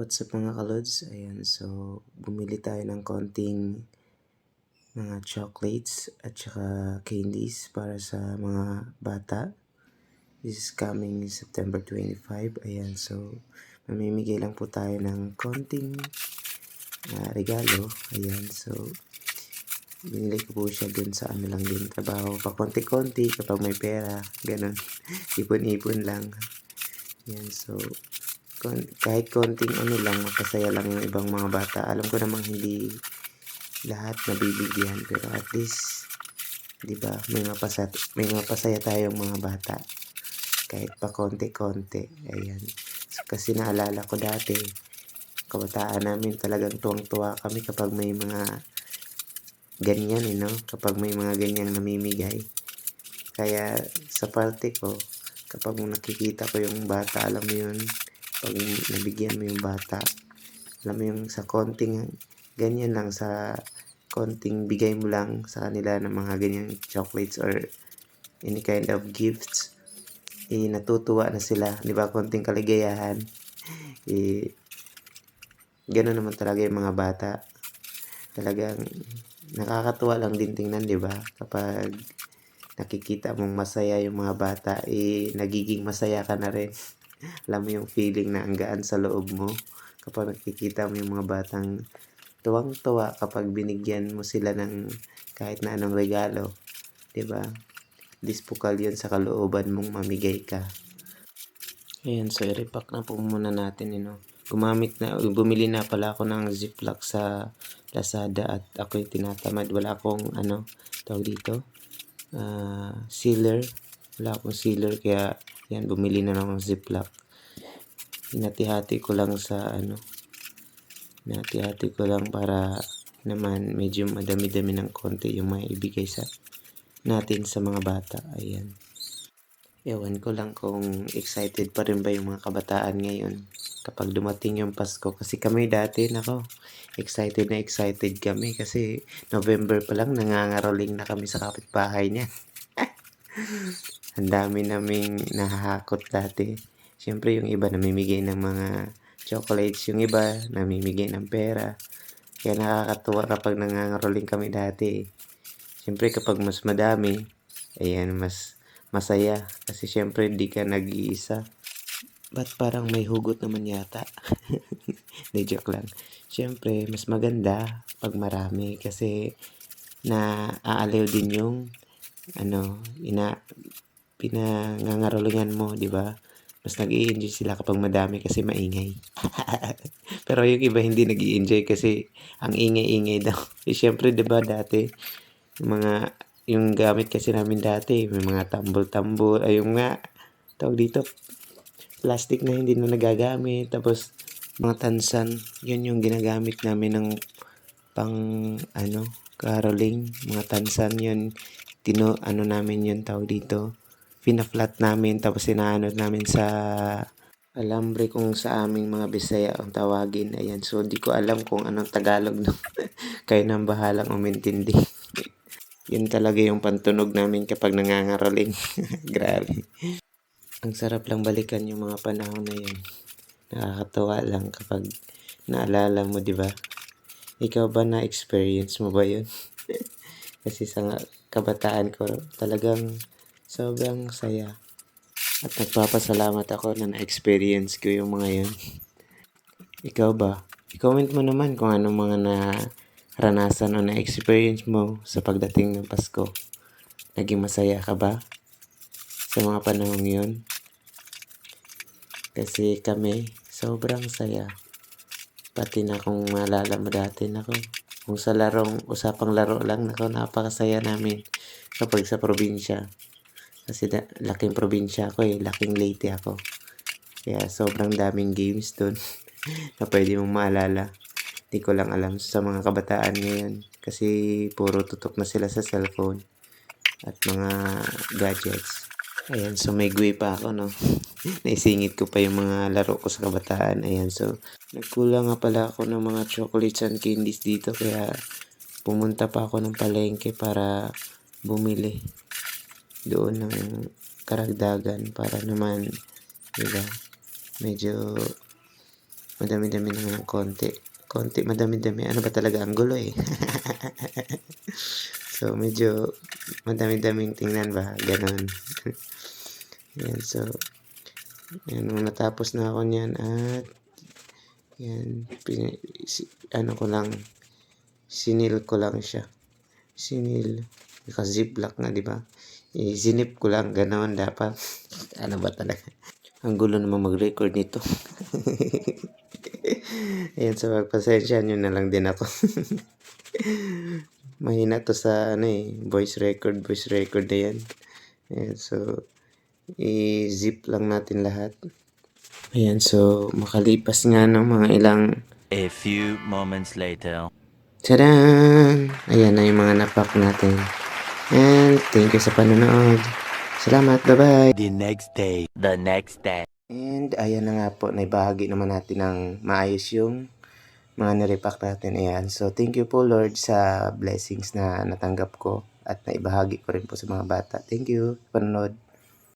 What's up mga kalods? Ayan, so bumili tayo ng konting mga chocolates at saka candies para sa mga bata. This is coming September 25. Ayan, so mamimigay lang po tayo ng konting regalo. Ayan, so binili ko po siya dun sa ano lang din trabaho. Pa konti-konti kapag may pera. Ganon. Ipon-ipon lang. Ayan, so kahit konting ano lang, mapasaya lang yung ibang mga bata. Alam ko namang hindi lahat nabibigyan, pero at least, di ba, may mapasaya tayong mga bata. Kahit pa konti-konti. Ayan. So, kasi naalala ko dati, kabataan namin talagang tuwang-tuwa kami kapag may mga ganyan, no? Kapag may mga ganyang namimigay. Kaya sa parte ko, kapag nakikita ko yung bata, alam mo yun, pag nabigyan mo yung bata, alam mo yung sa konting ganyan lang, sa konting bigay mo lang sa kanila ng mga ganyang chocolates or any kind of gifts, natutuwa na sila, di ba? Konting kaligayahan, gano'n naman talaga yung mga bata. Talagang nakakatuwa lang din tingnan, di ba? Kapag nakikita mong masaya yung mga bata, nagiging masaya ka na rin. Alam mo yung feeling na ang gaan sa loob mo kapag nakikita mo yung mga batang tuwang-tuwa kapag binigyan mo sila ng kahit na anong regalo, 'di ba? Dispukal 'yun sa kalooban mong mamigay ka. Ayan, so i-repack na po muna natin, bumili na pala ako ng Ziploc sa Lazada at ako'y tinatamad. Wala akong tawag dito, sealer. Wala akong sealer kaya yan, bumili na lang ng Ziploc. Hinati-hati ko lang para naman medyo madami-dami ng konti yung may ibigay sa natin sa mga bata. Ayan. Ewan ko lang kung excited pa rin ba yung mga kabataan ngayon kapag dumating yung Pasko. Kasi kami dati, excited na excited kami kasi November pa lang nangangaroling na kami sa kapitbahay niya. Ang dami naming nahahakot dati. Siyempre yung iba namimigay ng mga chocolates, yung iba namimigay ng pera. Kaya nakakatuwa kapag nangangaroling kami dati. Siyempre kapag mas madami, ayan, mas masaya. Kasi siyempre hindi ka nag-iisa. Ba't parang may hugot naman yata? Hindi, joke lang. Siyempre, mas maganda pag marami kasi naaaliw din yung pinangangarolingan mo, di ba? Mas nag-i-enjoy sila kapag madami kasi maingay. Pero yung iba hindi nag-i-enjoy kasi ang ingay-ingay daw. Siyempre, di ba dati, yung gamit kasi namin dati, may mga tambol-tambol, ay yung nga, tawag dito, plastic na hindi na nagagamit, tapos mga tansan, yun yung ginagamit namin ng pang, caroling, mga tansan yun, namin yun, tawag dito, pina-flat namin, tapos inaanod namin sa alambre kung sa aming mga Bisaya ang tawagin. Ayan, so di ko alam kung anong Tagalog no. Kayo nang bahalang umintindi. Yun talaga yung pantunog namin kapag nangangaroling. Grabe. Ang sarap lang balikan yung mga panahon na yun. Nakakatawa lang kapag naalala mo, di ba? Ikaw ba na-experience mo ba yun? Kasi sa kabataan ko, talagang sobrang saya. At nagpapasalamat ako na na-experience ko yung mga yun. Ikaw ba? I-comment mo naman kung anong mga naranasan o na-experience mo sa pagdating ng Pasko. Naging masaya ka ba sa mga panahong yun? Kasi kami, sobrang saya. Pati na kung maalala mo dati, kung sa usapang laro lang, napakasaya namin kapag sa probinsya. Kasi laking probinsya ako laking Leyte ako. Kaya sobrang daming games doon na pwede mong maalala. Di ko lang alam sa mga kabataan ngayon kasi puro tutok na sila sa cellphone at mga gadgets. Ayan, so may gui pa ako, no? Naisingit ko pa yung mga laro ko sa kabataan. Ayan, so nagkulang nga pala ako ng mga chocolates and candies dito kaya pumunta pa ako ng palengke para bumili doon ng karagdagan para naman, diba, medyo Madami-dami na ng konti. Konti, madami-dami. Ano ba talaga ang gulo eh. So, medyo madami-daming tingnan ba? Ganon. Yan, so, yan, matapos na ako niyan at yan, ano ko lang, sinil ko lang siya. Sinil. Naka-ziplock nga, di ba? I-zinip ko lang, ganoon dapat. Ano ba talaga? Ang gulo naman mag-record nito. Ayan, so magpasensya nyo na lang din ako. Mahina to sa voice record na yan. Ayan, so i-zip lang natin lahat. Ayan, so makalipas nga ng mga ilang A few moments later. Tadaan! Ayan na yung mga napak natin. And thank you sa panonood. Salamat, bye-bye! The next day. And ayan na nga po, naibahagi naman natin ng maayos yung mga nirepack natin. Ayan, so thank you po Lord sa blessings na natanggap ko at naibahagi ko rin po sa mga bata. Thank you, panonood.